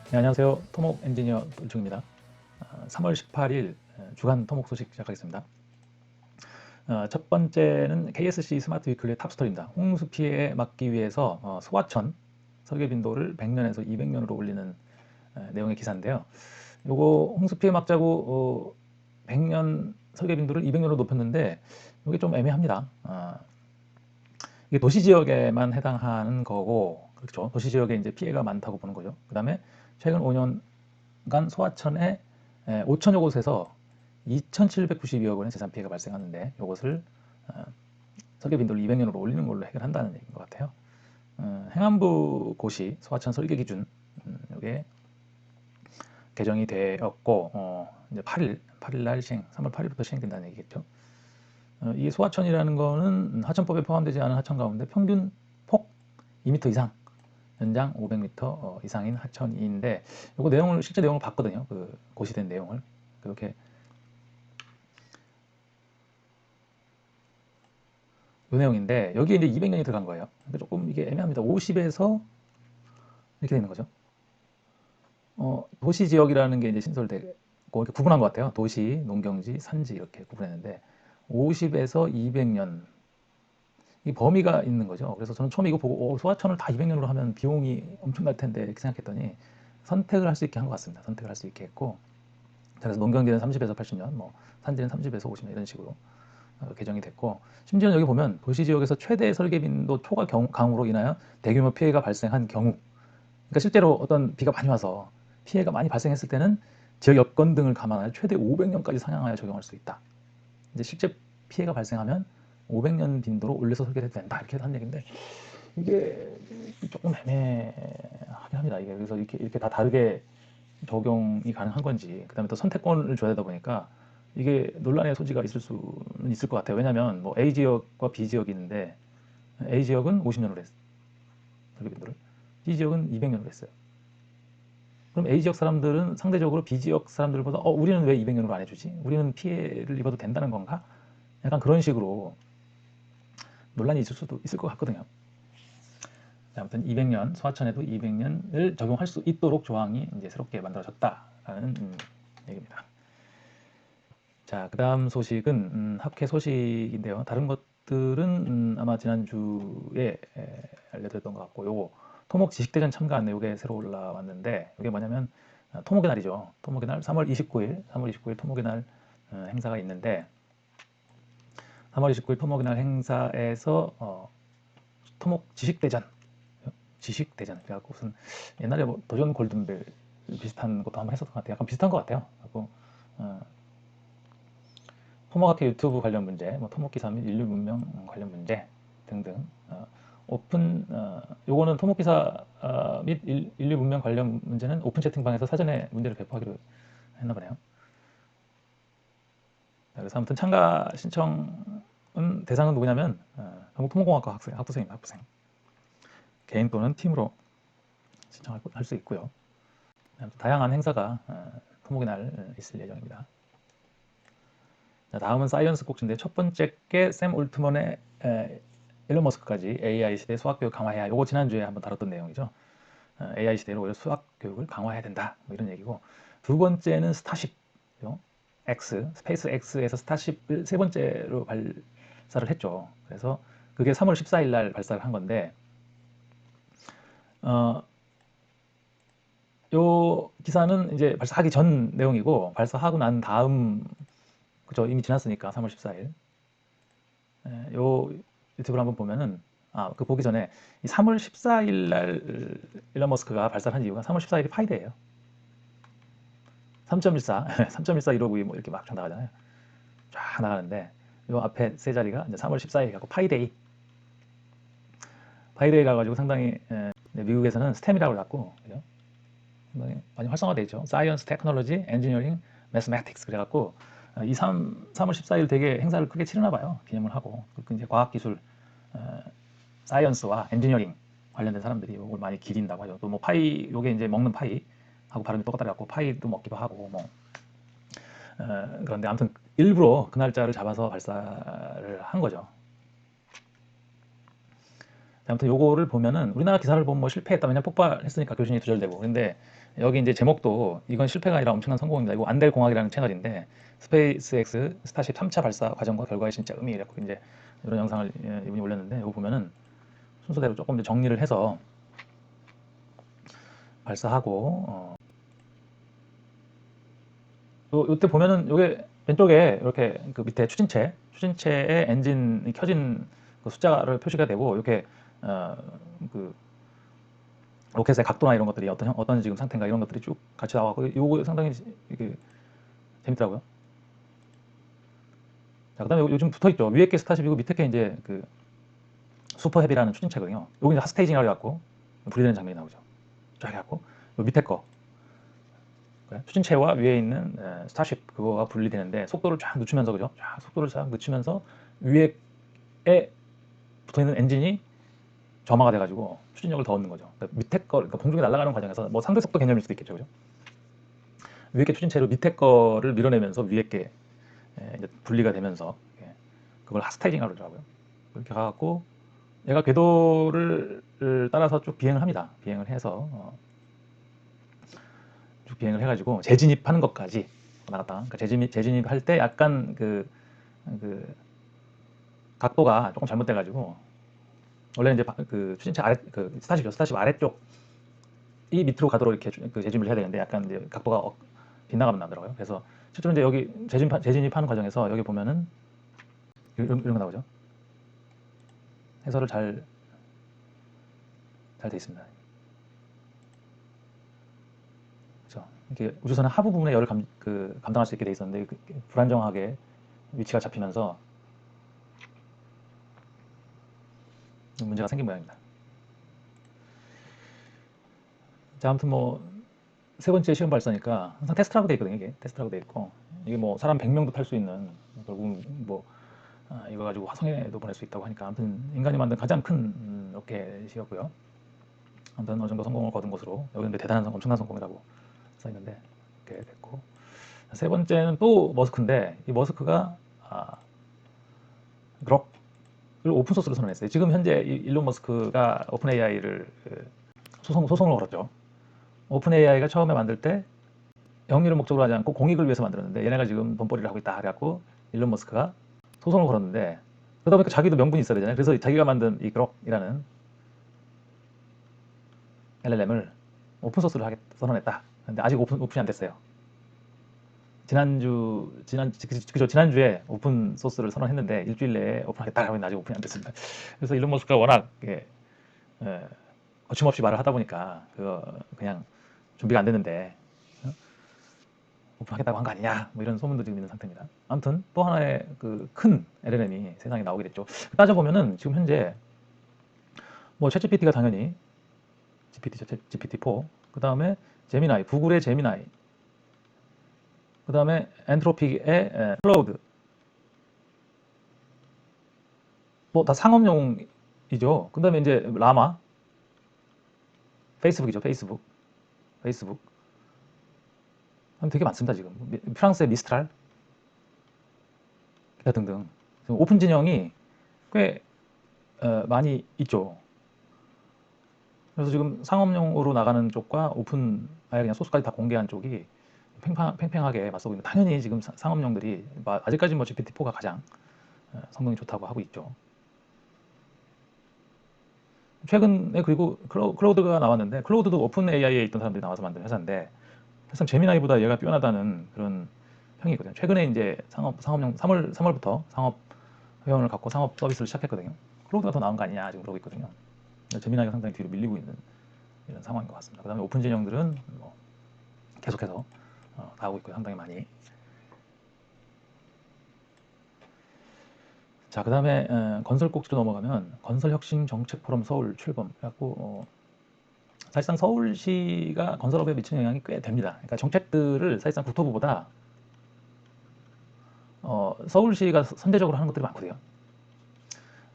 네, 안녕하세요. 토목 엔지니어 돌중입니다. 3월 18일 주간 토목 소식 시작하겠습니다. 첫 번째는 KSC 스마트 위클리의 탑스토리입니다. 홍수 피해 막기 위해서 소하천 설계 빈도를 100년에서 200년으로 올리는 내용의 기사인데요. 요거 홍수 피해 막자고 100년 설계 빈도를 200년으로 높였는데 이게 좀 애매합니다. 이게 도시 지역에만 해당하는 거고, 그렇죠. 도시 지역에 이제 피해가 많다고 보는 거죠. 그 다음에 최근 5년간 소하천에 5천여 곳에서 2,792억 원의 재산 피해가 발생하는데 이것을 설계 빈도를 200년으로 올리는 걸로 해결한다는 얘기인 것 같아요. 행안부 고시 소하천 설계 기준 이게 개정이 되었고 이제 8일 날 시행, 3월 8일부터 시행된다는 얘기겠죠. 이 소하천이라는 거는 하천법에 포함되지 않은 하천 가운데 평균 폭 2m 이상, 연장 500m 이상인 하천인데, 이거 내용을 실제 내용을 봤거든요. 그 고시된 내용을 그렇게 이 내용인데 여기에 이제 200년이 들어간 거예요. 그러니까 조금 이게 애매합니다. 50에서 이렇게 되는 거죠. 도시 지역이라는 게 이제 신설되고 이렇게 구분한 것 같아요. 도시, 농경지, 산지 이렇게 구분했는데 50에서 200년 이 범위가 있는 거죠. 그래서 저는 처음에 이거 보고 소하천을 다 200년으로 하면 비용이 엄청날 텐데 이렇게 생각했더니 선택을 할 수 있게 한 것 같습니다. 선택을 할 수 있게 했고, 그래서 농경지는 30에서 80년, 뭐 산지는 30에서 50년 이런 식으로 개정이 됐고, 심지어 여기 보면 도시 지역에서 최대 설계 빈도 초과 강우로 인하여 대규모 피해가 발생한 경우, 그러니까 실제로 어떤 비가 많이 와서 피해가 많이 발생했을 때는 지역 여건 등을 감안하여 최대 500년까지 상향하여 적용할 수 있다. 이제 실제 피해가 발생하면 500년 빈도로 올려서 설계해도 된다 이렇게 한 얘기인데, 이게 조금 애매하긴 합니다. 이게 그래서 이렇게 다 다르게 적용이 가능한 건지, 그다음에 또 선택권을 줘야 되다 보니까 이게 논란의 소지가 있을 수는 있을 것 같아요. 왜냐하면 뭐 A 지역과 B 지역이 있는데 A 지역은 50년으로 했어요. 설계빈도를. B 지역은 200년으로 했어요. 그럼 A 지역 사람들은 상대적으로 B 지역 사람들보다 우리는 왜 200년으로 안 해주지? 우리는 피해를 입어도 된다는 건가? 약간 그런 식으로 논란이 있을 수도 있을 것 같거든요. 아무튼 200년, 소하천에도 200년을 적용할 수 있도록 조항이 이제 새롭게 만들어졌다라는 얘기입니다. 자, 그 다음 소식은 학회 소식인데요. 다른 것들은 아마 지난주에 알려드렸던 것 같고, 요거 토목 지식대전 참가 안내 요게 새로 올라왔는데, 이게 뭐냐면 토목의 날이죠. 토목의 날 3월 29일 토목의 날 행사가 있는데, 3월 29일 토목의 날 행사에서 토목 지식대전 그래갖고 무슨 옛날에 뭐 도전 골든벨 비슷한 것도 한번 했었던 것 같아요. 약간 비슷한 것 같아요. 그리고 토목학회 유튜브 관련 문제, 뭐 토목기사 및 인류 문명 관련 문제 등등. 요거는 토목기사 및 인류 문명 관련 문제는 오픈 채팅방에서 사전에 문제를 배포하기로 했나 보네요. 그래서 아무튼 참가 신청은 대상은 누구냐면 전국 토목공학과 학부생입니다. 학부생. 개인 또는 팀으로 신청할 수 있고요. 다양한 행사가 토목의 날 있을 예정입니다. 자, 다음은 사이언스 꼭지인데 첫 번째 게 샘 올트먼의 일론 머스크까지 AI 시대 수학 교육 강화해야. 요거 지난주에 한번 다뤘던 내용이죠. AI 시대로 오히려 수학 교육을 강화해야 된다. 뭐 이런 얘기고, 두 번째는 스타쉽 스페이스 X에서 스타쉽을 세 번째로 발사를 했죠. 그래서 그게 3월 14일 날 발사를 한 건데, 어, 요 기사는 이제 발사하기 전 내용이고, 발사하고 난 다음, 그죠, 이미 지났으니까 3월 14일. 요 유튜브를 한번 보면은, 그 보기 전에 이 3월 14일 날 일론 머스크가 발사를 한 이유가 3월 14일이 파이데이예요. 3.14, 3.14, 159, 뭐 이렇게 막 쫙 나가잖아요. 쫙 나가는데 요 앞에 세 자리가 이제 3월 14일 갖고 파이데이. 파이데이라 가지고 상당히 미국에서는 스템이라고 갖고 상당히 많이 활성화돼 있죠. 사이언스, 테크놀로지, 엔지니어링, 매스매틱스 그래갖고 3월 14일 되게 행사를 크게 치르나 봐요. 기념을 하고 그 이제 과학기술, 사이언스와 엔지니어링 관련된 사람들이 이걸 많이 기린다고 하죠. 또 뭐 파이, 요게 이제 먹는 파이 하고 발음이 똑같다 갖고 파이도 먹기도 하고 뭐 그런데 아무튼 일부러 그 날짜를 잡아서 발사를 한 거죠. 아무튼 요거를 보면은 우리나라 기사를 보면 뭐 실패했다 그냥 폭발했으니까 교신이 두절되고. 근데 여기 이제 제목도 이건 실패가 아니라 엄청난 성공입니다. 이거 안될 공학이라는 채널인데 스페이스X 스타쉽 3차 발사 과정과 결과의 진짜 의미 이렇게 이제 이런 영상을 이분이 올렸는데 이거 보면은 순서대로 조금 이제 정리를 해서 발사하고 요때 보면은 요게 왼쪽에 이렇게 그 밑에 추진체에 엔진이 켜진 그 숫자를 표시가 되고 이렇게 그 로켓의 각도나 이런 것들이 어떤 지금 상태인가 이런 것들이 쭉 같이 나와고 요거 상당히 재밌더라고요. 자, 그다음에 요즘 붙어 있죠. 위에 게 스타쉽이고 밑에 게 이제 그 슈퍼 헤비라는 추진체거든요. 여기 이제 핫스테이징이라고 해갖고 분리되는 장면이 나오죠. 쫙 해갖고 요 밑에 거 추진체와 위에 있는 스타쉽 그거가 분리되는데 속도를 쫙 늦추면서 그죠? 쫙 속도를 쫙 늦추면서 위에 붙어 있는 엔진이 점화가 돼가지고 추진력을 더 얻는 거죠. 그러니까 밑에 거, 그러니까 공중에 날아가는 과정에서 뭐 상대 속도 개념일 수도 있겠죠, 그죠? 위에 게 추진체로 밑에 거를 밀어내면서 위에 게 이제 분리가 되면서 그걸 핫스테이징이라고 그러더라고요. 그렇게 가갖고 얘가 궤도를 따라서 쭉 비행을 합니다. 비행을 해서 쭉 비행을 해가지고 재진입하는 것까지 나갔다. 그러니까 재진입할 때 약간 그 각도가 조금 잘못돼가지고 원래는 이제 그 추진체 아래 그 스타쉽 아래쪽 이 밑으로 가도록 이렇게 그 재진입을 해야 되는데 약간 이제 각도가 빗나가면 나더라고요. 그래서 실제로 이제 여기 재진입하는 과정에서 여기 보면은 이런 거 나오죠. 해설을 잘 돼 있습니다. 그렇죠. 이렇게 우주선의 하부 부분에 열을 감당할 수 있게 돼 있었는데 불안정하게 위치가 잡히면서 문제가 생긴 모양입니다. 자, 아무튼 뭐 세 번째 시험 발사니까 항상 테스트라고 돼 있거든요. 이게 테스트라고 돼 있고 이게 뭐 사람 100명도 탈 수 있는 결국 뭐 이거 가지고 화성에도 보낼 수 있다고 하니까 아무튼 인간이 만든 가장 큰 로켓이었고요. 아무튼 어느 정도 성공을 거둔 것으로 여기 근데 대단한 엄청난 성공이라고 써 있는데 이렇게 됐고 세 번째는 또 머스크인데 이 머스크가 그럭을 오픈 소스로 선언했어요. 지금 현재 일론 머스크가 오픈 AI를 소송을 걸었죠. 오픈 AI가 처음에 만들 때 영리를 목적으로 하지 않고 공익을 위해서 만들었는데 얘네가 지금 돈벌이를 하고 있다 그래갖고 일론 머스크가 소송을 걸었는데 그러다 보니까 자기도 명분이 있어야 되잖아요. 그래서 자기가 만든 이 그럭이라는 LLM을 오픈 소스로 선언했다. 근데 아직 오픈이 안 됐어요. 지난주에 오픈 소스를 선언했는데 일주일 내에 오픈하겠다라고 했는데 아직 오픈이 안 됐습니다. 그래서 일론 머스크가 워낙 거침없이 말을 하다 보니까 그거 그냥 준비가 안 됐는데 오픈하겠다고 한 거 아니냐 뭐 이런 소문도 지금 있는 상태입니다. 아무튼 또 하나의 그 큰 LLM이 세상에 나오게 됐죠. 따져보면은 지금 현재 뭐 챗GPT가 당연히 GPT-4 그 다음에 제미나이 구글의 제미나이 그 다음에 엔트로픽의 클라우드 뭐 다 상업용이죠. 그 다음에 이제 라마 페이스북이죠. 페이스북 되게 많습니다. 지금 프랑스의 미스트랄 기타 등등 오픈 진영이 꽤 많이 있죠. 그래서 지금 상업용으로 나가는 쪽과 오픈 아예 그냥 소스까지 다 공개한 쪽이 팽팽하게 맞서고 있는. 당연히 지금 상업용들이 아직까지 뭐 GPT-4가 가장 성능이 좋다고 하고 있죠. 최근에 그리고 클라우드가 나왔는데 클라우드도 오픈 AI에 있던 사람들이 나와서 만든 회사인데 사실 제미나이보다 얘가 뛰어나다는 그런 평이 있거든요. 최근에 이제 상업용 3월부터 상업 회원을 갖고 상업 서비스를 시작했거든요. 클라우드가 더 나은 거 아니냐 지금 그러고 있거든요. 제미나이가 상당히 뒤로 밀리고 있는 이런 상황인 것 같습니다. 그 다음에 오픈 진영들은 뭐 계속해서 나오고 있고요. 상당히 많이. 자, 그 다음에 건설 꼭지로 넘어가면 건설혁신정책포럼 서울 출범 그래갖고 사실상 서울시가 건설업에 미치는 영향이 꽤 됩니다. 그러니까 정책들을 사실상 국토부보다 서울시가 선제적으로 하는 것들이 많거든요.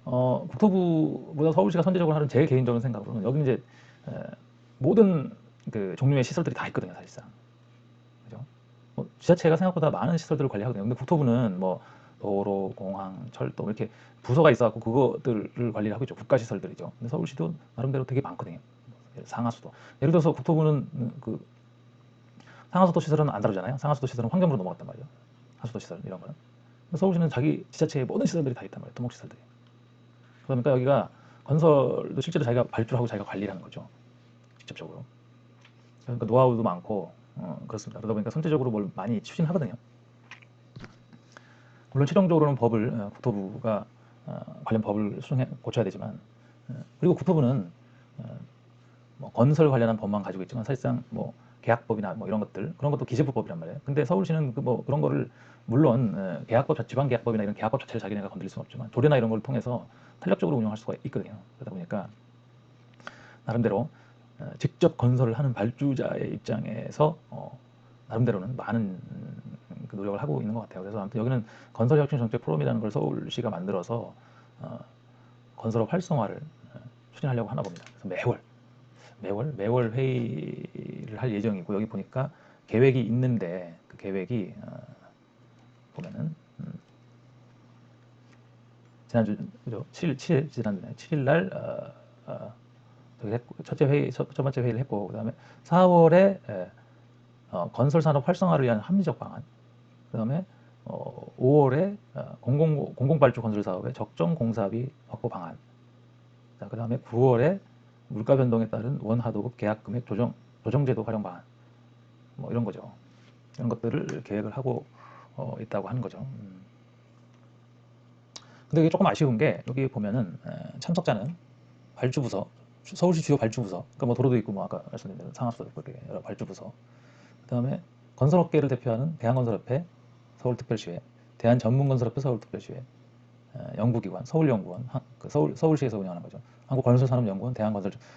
국토부보다 서울시가 선제적으로 하는 제 개인적인 생각으로는 여기 이제 모든 그 종류의 시설들이 다 있거든요, 사실상. 그죠? 지자체가 생각보다 많은 시설들을 관리하거든요. 근데 국토부는 뭐 도로, 공항, 철도 이렇게 부서가 있어갖고 그거들을 관리를 하고 있죠. 국가시설들이죠. 근데 서울시도 나름대로 되게 많거든요. 상하수도. 예를 들어서 국토부는 그 상하수도 시설은 안 다루잖아요. 상하수도 시설은 환경부로 넘어갔단 말이에요. 하수도 시설 이런 거는. 서울시는 자기 지자체의 모든 시설들이 다 있단 말이에요. 토목시설들이. 그러니까 여기가 건설도 실제로 자기가 발주하고 자기가 관리를 하는 거죠. 직접적으로. 그러니까 노하우도 많고 그렇습니다. 그러다 보니까 선제적으로 뭘 많이 추진하거든요. 물론 최종적으로는 법을 국토부가 관련 법을 수정해 고쳐야 되지만 그리고 국토부는 뭐 건설 관련한 법만 가지고 있지만 사실상 뭐 계약법이나 뭐 이런 것들 그런 것도 기재부법이란 말이에요. 근데 서울시는 뭐 그런 거를 물론 계약법, 지방계약법이나 이런 계약법 자체를 자기네가 건드릴 수는 없지만 조례나 이런 걸 통해서 탄력적으로 운영할 수가 있거든요. 그러다 보니까 나름대로 직접 건설을 하는 발주자의 입장에서 나름대로는 많은 그 노력을 하고 있는 것 같아요. 그래서 아무튼 여기는 건설혁신정책 포럼이라는 걸 서울시가 만들어서 건설업 활성화를 추진하려고 하나 봅니다. 그래서 매월 회의를 할 예정이고 여기 보니까 계획이 있는데 그 계획이 보면은 지난주 그죠? 7일 지난주에 7일 날 첫째 회의 첫 번째 회의를 했고 그다음에 4월에 건설 산업 활성화를 위한 합리적 방안 그다음에 5월에 공공발주 건설 사업의 적정 공사비 확보 방안 그다음에 9월에 물가 변동에 따른 원하도급 계약 금액 조정제도 활용 방안 뭐 이런 거죠. 이런 것들을 계획을 하고 있다고 하는 거죠. 근데 이게 조금 아쉬운 게 여기 보면은 참석자는 발주부서, 서울시 주요 발주부서, 그러니까 뭐 도로도 있고 뭐 아까 말씀드린 대로 상하수도 있고 이렇게 여러 발주부서, 그다음에 건설업계를 대표하는 대한건설협회, 서울특별시회, 대한전문건설협회 서울특별시회, 연구기관, 서울연구원, 서울시에서 운영하는 거죠. 한국건설산업연구원,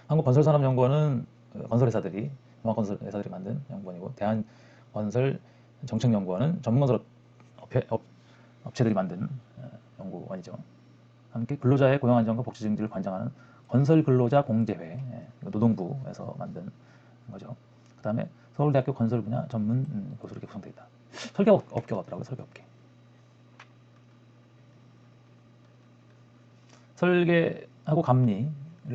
한국건설산업연구원은 건설회사들이 종합건설회사들이 만든 연구원이고 대한건설정책연구원은 전문건설 업체들이 만든 연구원이죠. 함께 근로자의 고용 안정과 복지 증진을 관장하는 건설근로자 공제회, 노동부에서 만든 거죠. 그다음에 서울대학교 건설 분야 전문 교수로 이렇게 구성되어 있다. 설계업계가 없더라고요. 설계업계. 설계하고 감리를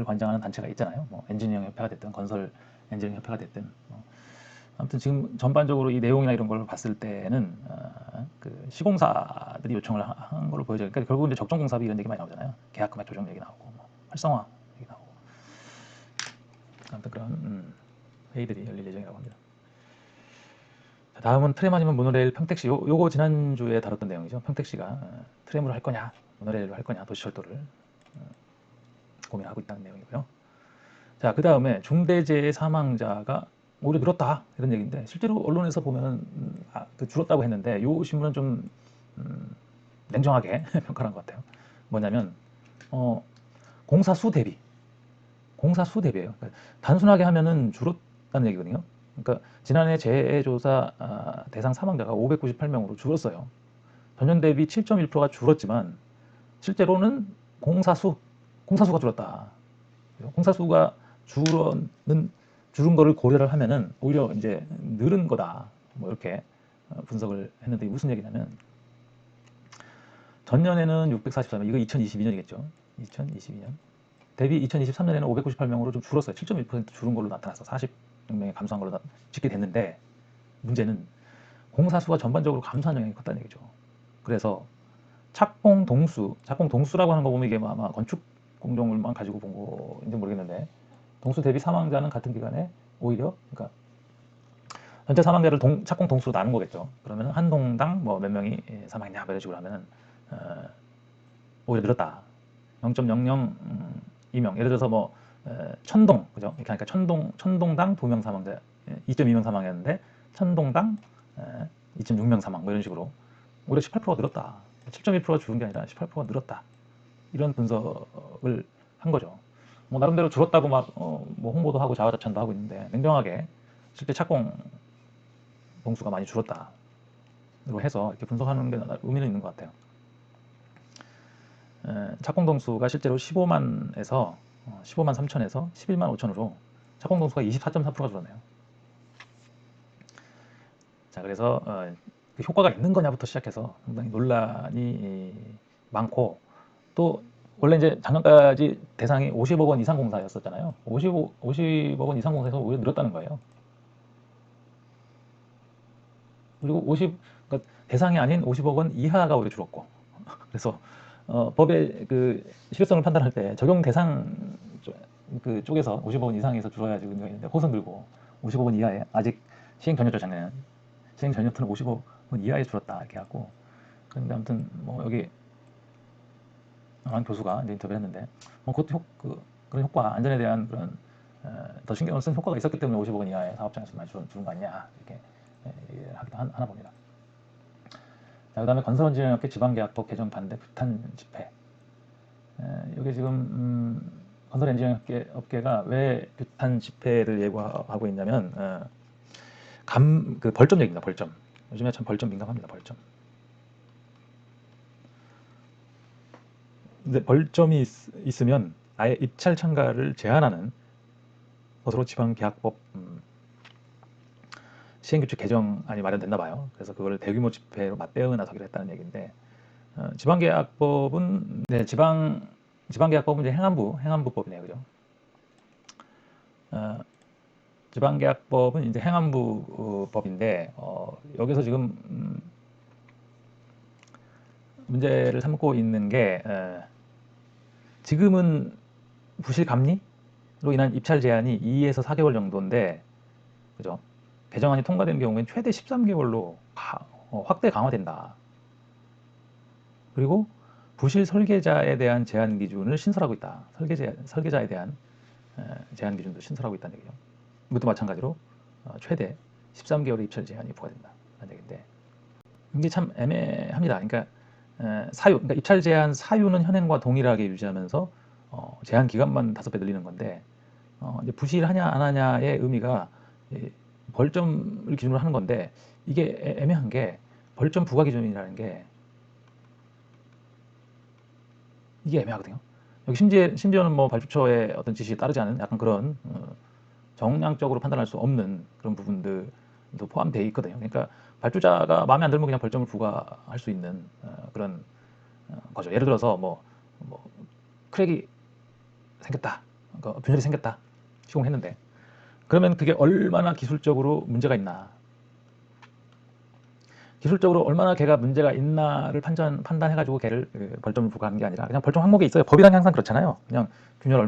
관장하는 단체가 있잖아요. 뭐 엔지니어링 협회가 됐든 건설 엔지니어링 협회가 됐든 아무튼 지금 전반적으로 이 내용이나 이런 걸 봤을 때는 그 시공사들이 요청을 한 걸로 보여져요. 그러니까 결국은 이제 적정공사비 이런 얘기 많이 나오잖아요. 계약 금액 조정 얘기 나오고 뭐 활성화 얘기 나오고 아무튼 그런 회의들이 열릴 예정이라고 합니다. 자, 다음은 트램 아니면 모노레일 평택시 요거 지난주에 다뤘던 내용이죠. 평택시가 트램으로 할 거냐 모노레일로 할 거냐 도시철도를 고민하고 있다는 내용이고요. 자, 그 다음에 중대재해 사망자가 오히려 늘었다 이런 얘기인데 실제로 언론에서 보면 줄었다고 했는데 이 신문은 좀 냉정하게 평가를 한 것 같아요. 뭐냐면 공사 수 대비예요. 그러니까 단순하게 하면은 줄었다는 얘기거든요. 그러니까 지난해 재해조사 대상 사망자가 598명으로 줄었어요. 전년 대비 7.1%가 줄었지만 실제로는 공사수가 줄었다. 공사수가 줄은 거를 고려를 하면은 오히려 이제 늘은 거다. 뭐 이렇게 분석을 했는데 무슨 얘기냐면 전년에는 644명, 이거 2022년이겠죠. 2022년. 대비 2023년에는 598명으로 좀 줄었어요. 7.1% 줄은 걸로 나타났어. 40명이 감소한 걸로 집계 됐는데 문제는 공사수가 전반적으로 감소한 영향이 컸다는 얘기죠. 그래서 착공 동수라고 하는 거 보면 이게 아마 건축 공정물만 가지고 본 거인지 모르겠는데 동수 대비 사망자는 같은 기간에 오히려 그러니까 전체 사망자를 착공 동수로 나눈 거겠죠. 그러면 한 동당 뭐 몇 명이 사망했냐 이런 식으로 하면은 오히려 늘었다. 0.002명. 예를 들어서 뭐 천동 그죠? 이렇게 하니까 천동당 2명 사망자 2.2명 사망했는데 천동당 2.6명 사망 뭐 이런 식으로 오히려 18%가 늘었다. 7.1%가 줄은 게 아니라 18%가 늘었다. 이런 분석을 한 거죠. 뭐 나름대로 줄었다고 막 뭐 홍보도 하고 자화자찬도 하고 있는데 냉정하게 실제 착공 동수가 많이 줄었다로 해서 이렇게 분석하는 게 의미는 있는 것 같아요. 착공 동수가 실제로 15만에서 15만 3천에서 11만 5천으로 착공 동수가 24.4%가 줄었네요. 자, 그래서 그 효과가 있는 거냐부터 시작해서 상당히 논란이 많고, 또 원래 이제 작년까지 대상이 50억 원 이상 공사였었잖아요. 50억 원 이상 공사에서 오히려 늘었다는 거예요. 그리고 그러니까 대상이 아닌 50억 원 이하가 오히려 줄었고, 그래서 법의 그 실효성을 판단할 때 적용 대상 쪽에서 50억 원 이상에서 줄어야지 의미가 있는데, 호선 들고 50억 원 이하에 아직 시행 전이었죠. 작년 시행 전이었던 50억 원 이하에 줄었다 이렇게 하고. 그런데 아무튼 뭐 여기 한 교수가 이제 인터뷰를 했는데, 그것도 그런 효과, 안전에 대한 그런 더 신경을 쓴 효과가 있었기 때문에 50억 원 이하의 사업장에서 많이 주는 거 아니냐 이렇게 하기도 하나 봅니다. 자, 그다음에 건설원진흥업계 지방계약법 개정 반대 규탄 집회. 이게 지금 건설엔지니어업계가 왜 규탄 집회를 예고하고 있냐면, 그 벌점 얘기입니다. 벌점. 요즘에 참 벌점 민감합니다. 벌점. 근데 벌점이 있으면 아예 입찰 참가를 제한하는 것으로 지방계약법 시행규칙 개정안이 마련됐나 봐요. 그래서 그걸 대규모 집회로 맞대응을 나서기로 했다는 얘기인데, 지방계약법은 네, 지방계약법은 이제 행안부법이네요, 그죠? 지방계약법은 이제 행안부법인데, 여기서 지금 문제를 삼고 있는 게, 지금은 부실 감리로 인한 입찰 제한이 2에서 4개월 정도인데, 그죠? 개정안이 통과되는 경우에는 최대 13개월로 확대 강화된다. 그리고 부실 설계자에 대한 제한 기준을 신설하고 있다. 설계자에 대한 제한 기준도 신설하고 있다는 얘기죠. 이것도 마찬가지로 최대 13개월의 입찰 제한이 부과된다는 얘기인데, 이게 참 애매합니다. 그러니까 그러니까 입찰 제한 사유는 현행과 동일하게 유지하면서 제한 기간만 5배 늘리는 건데, 이제 부실하냐 안 하냐의 의미가 벌점을 기준으로 하는 건데, 이게 애매한 게 벌점 부과 기준이라는 게 이게 애매하거든요. 여기 심지어는 뭐 발주처의 어떤 지시에 따르지 않은 약간 그런 정량적으로 판단할 수 없는 그런 부분들도 포함되어 있거든요. 그러니까 발주자가 마음에 안 들면 그냥 벌점을 부과할 수 있는 그런 거죠. 예를 들어서 뭐 크랙이 생겼다, 그러니까 균열이 생겼다 시공했는데, 그러면 그게 얼마나 기술적으로 문제가 있나, 기술적으로 얼마나 걔가 문제가 있나를 판단해가지고 걔를 벌점을 부과하는 게 아니라 그냥 벌점 항목에 있어요. 법이란 게 항상 그렇잖아요. 그냥 균열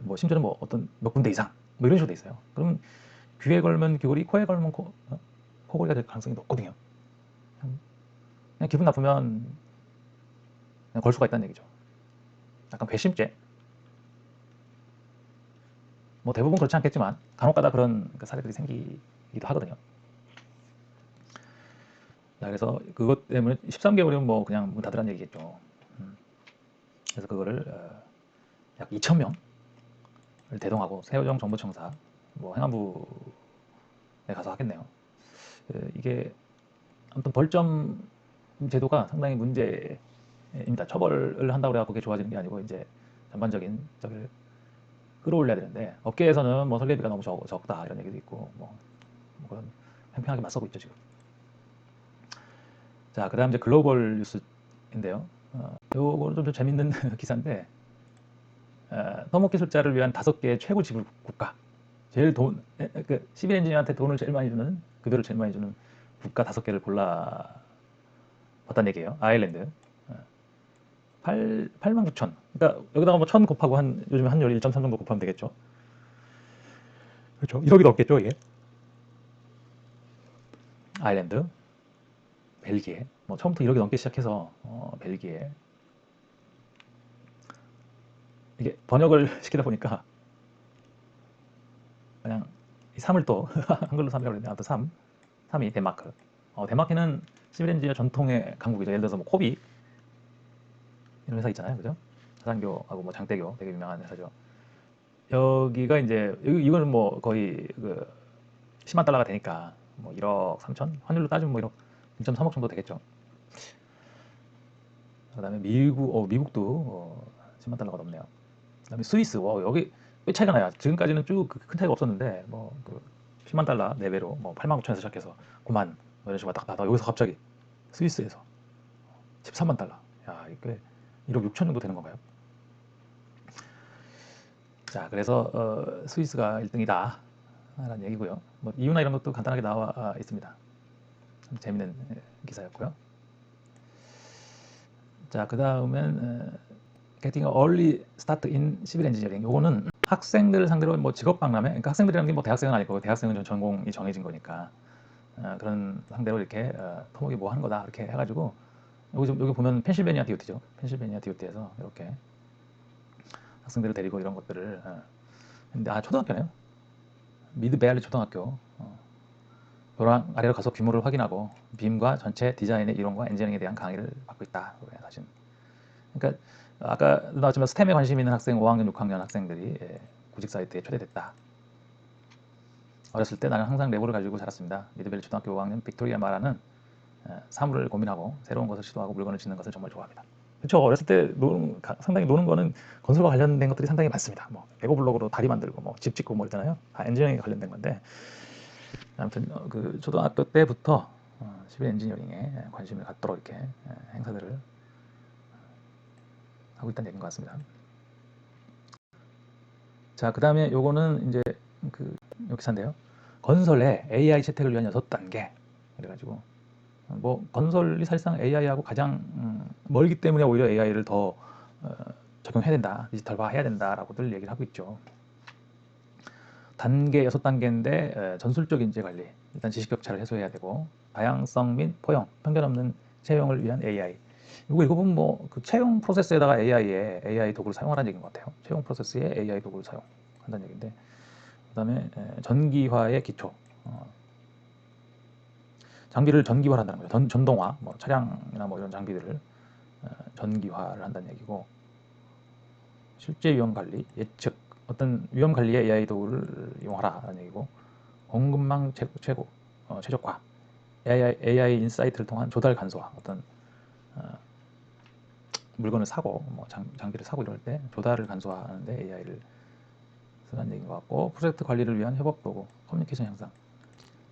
뭐 심지어는 뭐 어떤 몇 군데 이상 뭐 이런 식으로 돼 있어요. 그럼 귀에 걸면 귀걸이, 코에 걸면 코걸이가 될 가능성이 높거든요. 그냥 기분 나쁘면 그냥 걸 수가 있다는 얘기죠. 약간 괘씸죄. 뭐 대부분 그렇지 않겠지만 간혹가다 그런 사례들이 생기기도 하거든요. 그래서 그것 때문에 13개월이면 뭐 그냥 문 닫으라는 얘기겠죠. 그래서 그거를 약 2,000명을 대동하고 세우정 정보청사, 뭐 행안부에 가서 하겠네요. 이게 아무튼 벌점 제도가 상당히 문제입니다. 처벌을 한다고 해서 그게 좋아지는 게 아니고 이제 전반적인 저기를 끌어올려야 되는데, 업계에서는 뭐 설계비가 너무 적다 이런 얘기도 있고, 뭐 그런 팽팽하게 맞서고 있죠 지금. 자, 그다음 이제 글로벌 뉴스인데요. 요거는 좀 재밌는 기사인데, 토목기술자를 위한 5개의 최고 지불 국가, 제일 시빌 엔지니어한테 돈을 제일 많이 주는, 급여를 제일 많이 주는 국가 5개를 골라 봤다는 얘기예요. 아일랜드 89,000. 그러니까 여기다가 뭐 1,000 곱하고 요즘에 환율 1.3 정도 곱하면 되겠죠. 그렇죠. 1억이 넘겠죠 이게. 아일랜드, 벨기에, 뭐 처음부터 1억이 넘게 시작해서 벨기에. 이게 번역을 시키다 보니까 그냥 이 3을 또 한글로 3이라고 그랬는데, 아무튼 3이 덴마크. 덴마크는 시빌 엔지니어 전통의 강국이죠. 예를 들어서 뭐 코비 이런 회사 있잖아요, 그죠? 사상교하고 뭐 장대교 되게 유명한 회사죠. 여기가 이제 이거는 뭐 거의 10만 달러가 되니까 뭐 1억 3천, 환율로 따지면 뭐 1억 1.3억 정도 되겠죠. 그다음에 미국도 10만 달러가 넘네요. 그다음에 스위스, 여기 꽤 차이가 나요. 지금까지는 쭉 큰 차이가 없었는데, 뭐 10만 달러 내외로 뭐 8만 9천에서 시작해서 9만, 이런 식으로 왔다 갔다 하다가 여기서 갑자기 스위스에서 13만 달러. 야, 이게 1억 6천 정도 되는 건가요? 자, 그래서 스위스가 1등이다 라는 얘기고요. 뭐 이유나 이런 것도 간단하게 나와 있습니다. 참 재밌는 기사였고요. 자, 그 다음엔 Getting an Early Start in Civil Engineering. 요거는 학생들을 상대로 뭐 직업 박람회, 그러니까 학생들이라는 게 뭐 대학생은 아니고 대학생은 전공이 정해진 거니까 그런 상대로 이렇게 토목이 뭐 하는 거다 이렇게 해가지고 여기 보면 펜실베니아 DOT죠. 펜실베니아 DOT에서 이렇게 학생들을 데리고 이런 것들을 근데 초등학교네요. 미드베알리 초등학교 벼랑 아래로 가서 규모를 확인하고 빔과 전체 디자인의 이론과 엔지니어링에 대한 강의를 받고 있다. 사실. 그러니까 아까 나왔지만 스템에 관심 있는 학생 5학년, 6학년 학생들이 구직 사이트에 초대됐다. 어렸을 때 나는 항상 레고를 가지고 자랐습니다. 미드베리 초등학교 5학년 빅토리아 마라는 사물을 고민하고 새로운 것을 시도하고 물건을 짓는 것을 정말 좋아합니다. 그렇죠. 어렸을 때 상당히 노는 거는 건설과 관련된 것들이 상당히 많습니다. 뭐 레고 블록으로 다리 만들고 뭐 집 짓고 뭐 이러잖아요. 다 엔지니어링에 관련된 건데 아무튼 그 초등학교 때부터 시빌 엔지니어링에 관심을 갖도록 이렇게 행사들을 하고 있다는 얘기인 것 같습니다. 자, 그 다음에 요거는 이제 그 기사인데요. 건설에 AI 채택을 위한 6단계. 그래가지고 뭐 건설이 사실상 AI하고 가장 멀기 때문에 오히려 AI를 더 적용해야 된다, 디지털화 해야 된다라고들 얘기를 하고 있죠. 단계 6단계인데 전술적 인재 관리, 일단 지식 격차를 해소해야 되고 다양성 및 포용, 편견 없는 채용을 위한 AI. 이거 읽어보면 뭐 그 채용 프로세스에다가 AI 도구를 사용하라는 얘기인 것 같아요. 채용 프로세스에 AI 도구를 사용한다는 얘기인데, 그다음에 전기화의 기초, 장비를 전기화한다는 거죠. 전동화, 뭐 차량이나 뭐 이런 장비들을 전기화를 한다는 얘기고, 실제 위험 관리, 예측, 어떤 위험 관리에 AI 도구를 이용하라는 얘기고, 공급망 최적화, AI 인사이트를 통한 조달 간소화, 어떤 물건을 사고 뭐 장비를 사고 이럴 때 조달을 간소화하는데 AI를 쓰라는 얘기인 것 같고, 프로젝트 관리를 위한 협업 도구, 커뮤니케이션 향상,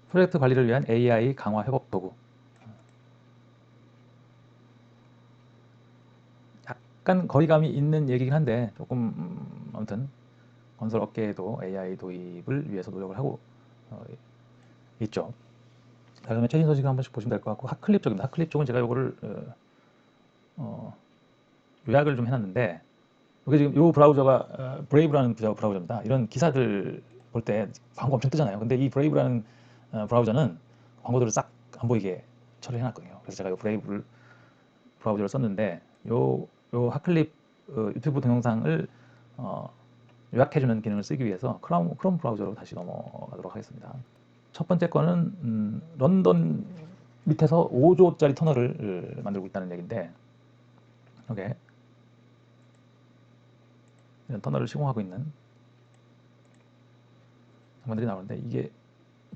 프로젝트 관리를 위한 AI 강화 협업 도구. 약간 거리감이 있는 얘기긴 한데 조금 아무튼 건설 업계에도 AI 도입을 위해서 노력을 하고 있죠. 자, 그러면 최신 소식을 한 번씩 보시면 될 것 같고, 핫클립 쪽입니다. 핫클립 쪽은 제가 이거를 요약을 좀 해놨는데, 이게 지금 이 브라우저가 브레이브라는 브라우저입니다. 이런 기사들 볼 때 광고 엄청 뜨잖아요. 근데 이 브레이브라는 브라우저는 광고들을 싹 안 보이게 처리해 놨거든요. 그래서 제가 이 브라우저를 썼는데, 요 핫클립 유튜브 동영상을 요약해주는 기능을 쓰기 위해서 크롬 브라우저로 다시 넘어가도록 하겠습니다. 첫 번째 거는 런던 밑에서 5조짜리 터널을 만들고 있다는 얘기인데, 이렇게 이런 터널을 시공하고 있는 장면들이 나오는데, 이게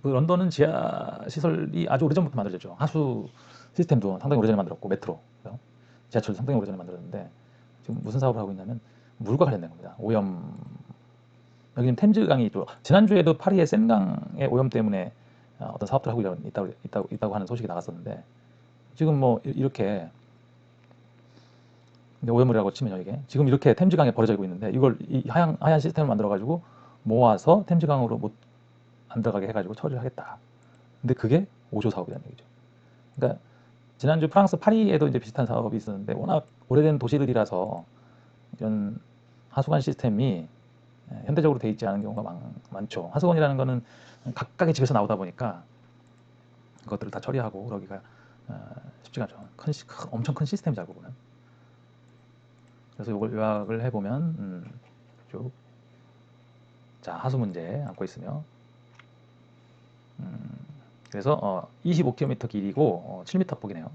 그 런던은 지하 시설이 아주 오래전부터 만들어졌죠. 하수 시스템도 상당히 오래전에 만들었고, 메트로, 지하철도 상당히 오래전에 만들었는데, 지금 무슨 사업을 하고 있냐면 물과 관련된 겁니다. 오염. 여기는 템즈강이 또 지난주에도 파리의 샘강의 오염 때문에 어떤 사업들 하고 있다고 하는 소식이 나갔었는데, 지금 뭐 이렇게 오염물이라고 치면 이게 지금 이렇게 템즈강에 버려져 있고 있는데, 이걸 이 하얀 시스템을 만들어 가지고 모아서 템즈강으로 못 안 들어가게 해가지고 처리를 하겠다. 근데 그게 5조 사업이라는 얘기죠. 그러니까 지난주 프랑스 파리에도 이제 비슷한 사업이 있었는데, 워낙 오래된 도시들이라서 이런 하수관 시스템이 현대적으로 돼 있지 않은 경우가 많죠. 하수관이라는 거는 각각의 집에서 나오다 보니까 그것들을 다 처리하고 그러기가 쉽지가 않죠. 엄청 큰 시스템이 잘 보면. 그래서 이걸 요약을 해보면 쭉 자, 하수 문제 안고 있으며, 그래서 25km 길이고 7m 폭이네요.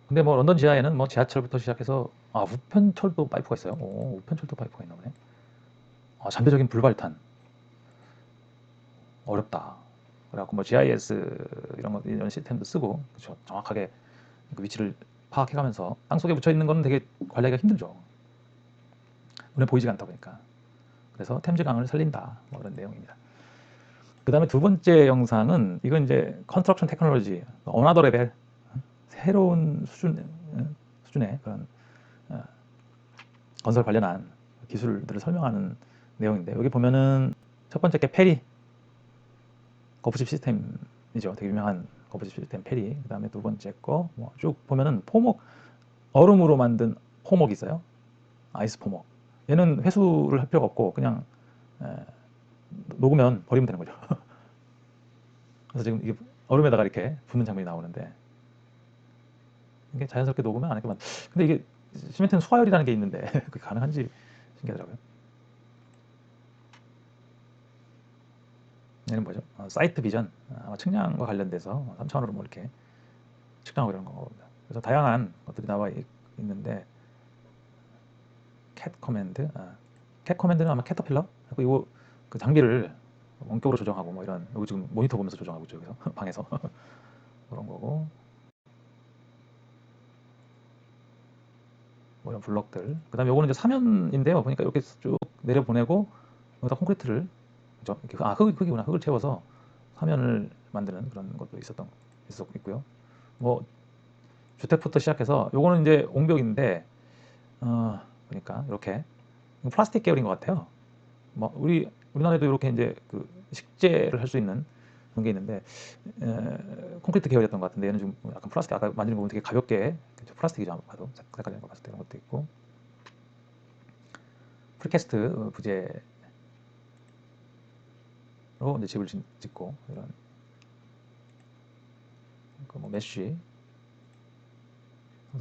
근데 뭐 런던 지하에는 뭐 지하철부터 시작해서 우편철도 파이프가 있어요. 우편철도 파이프가 있나 보네. 잠재적인 불발탄 어렵다. 그래갖고 뭐 GIS 이런 시스템도 쓰고, 그렇죠. 정확하게 그 위치를 파악해가면서 땅 속에 묻혀 있는 거는 되게 관리하기가 힘들죠. 눈에 보이지가 않다 보니까. 그래서 템즈강을 살린다. 뭐 이런 내용입니다. 그 다음에 두 번째 영상은 이건 이제 컨스트럭션 테크놀로지 어나더 레벨 새로운 수준의 그런 건설 관련한 기술들을 설명하는 내용인데 여기 보면은 첫 번째 게 페리 거푸집 시스템이죠. 되게 유명한 거푸집 시스템 페리. 그 다음에 두 번째 거 뭐 쭉 보면은 포목 얼음으로 만든 포목이 있어요. 아이스 포목. 얘는 회수를 할 필요가 없고 그냥 녹으면 버리면 되는 거죠. 그래서 지금 이게 얼음에다가 이렇게 붓는 장면이 나오는데 이게 자연스럽게 녹으면 안 할게만. 근데 이게 시멘트는 소화열이라는 게 있는데 그게 가능한지 신기하더라고요. 얘는 뭐죠? 사이트 비전. 아마 측량과 관련돼서 3차원으로 뭐 이렇게 측량하고 이런 겁니다. 그래서 다양한 것들이 나와 있는데 캣 커맨드. 캣 커맨드는 아마 캐터필러? 그리고 이거 그 장비를 원격으로 조정하고 뭐 이런 여기 지금 모니터 보면서 조정하고 있죠. 그래서 방에서 그런 거고 뭐 이런 블럭들. 그다음에 요거는 이제 사면인데요. 보니까 이렇게 쭉 내려 보내고 여기다 콘크리트를 그죠? 이렇게 흙이구나. 흙을 채워서 사면을 만드는 그런 것도 있었고요. 뭐 주택부터 시작해서 요거는 이제 옹벽인데 보니까 이렇게 플라스틱 계열인 것 같아요. 뭐 우리나라에도 이렇게 이제 그 식재를 할 수 있는 그런 게 있는데 콘크리트 계열이었던 것 같은데 얘는 좀 약간 플라스틱 아까 만지는 거 보면 되게 가볍게 그쵸? 플라스틱이죠. 아마 봐도 색깔 거 봤을 때 그런 것도 있고 프리캐스트 부재로 이제 집을 짓고 이런 그뭐 메쉬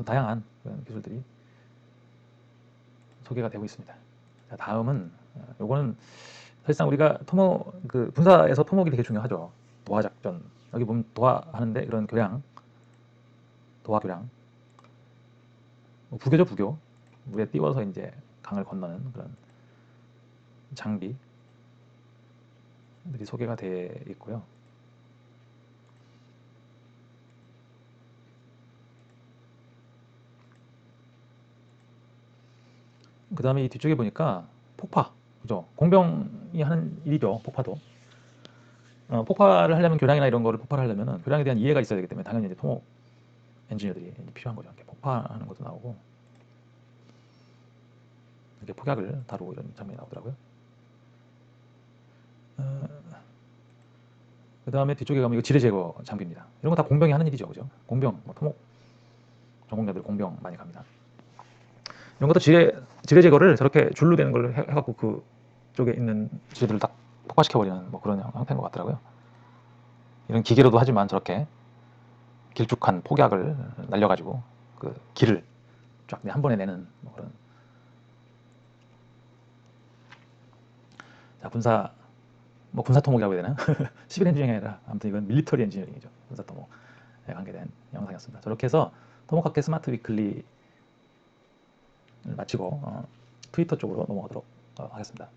다양한 그런 기술들이 소개가 되고 있습니다. 자, 다음은 요거는 사실상 우리가 그 군사에서 토목이 되게 중요하죠. 도하 작전. 여기 보면 도하 하는데 이런 도하 교량. 뭐 부교죠, 부교. 물에 띄워서 이제 강을 건너는 그런 장비들이 소개가 돼 있고요. 그 다음에 이 뒤쪽에 보니까 폭파, 그죠? 공병이 하는 일이죠, 폭파도. 폭파를 하려면 교량이나 이런 거를 폭파를 하려면 교량에 대한 이해가 있어야 되기 때문에 당연히 이제 토목 엔지니어들이 필요한 거죠. 이렇게 폭파하는 것도 나오고 이렇게 폭약을 다루고 이런 장면이 나오더라고요. 그 다음에 뒤쪽에 가면 이거 지뢰 제거 장비입니다. 이런 거 다 공병이 하는 일이죠, 그죠? 공병, 뭐 토목 전공자들 공병 많이 갑니다. 이런 것도 지뢰 제거를 저렇게 줄로 되는 걸 해갖고 그 쪽에 있는 지뢰들을 딱 폭파시켜버리는 뭐 그런 형태인 것 같더라고요. 이런 기계로도 하지만 저렇게 길쭉한 폭약을 날려가지고 그 길을 쫙 한 번에 내는 뭐 그런. 자, 군사 토목이라고 해야 되나? 시빌 엔지니어링이 아니라 아무튼 이건 밀리터리 엔지니어링이죠. 군사 토목에 관계된 영상이었습니다. 저렇게 해서 토목학회 스마트 위클리를 마치고 트위터 쪽으로 넘어가도록 하겠습니다.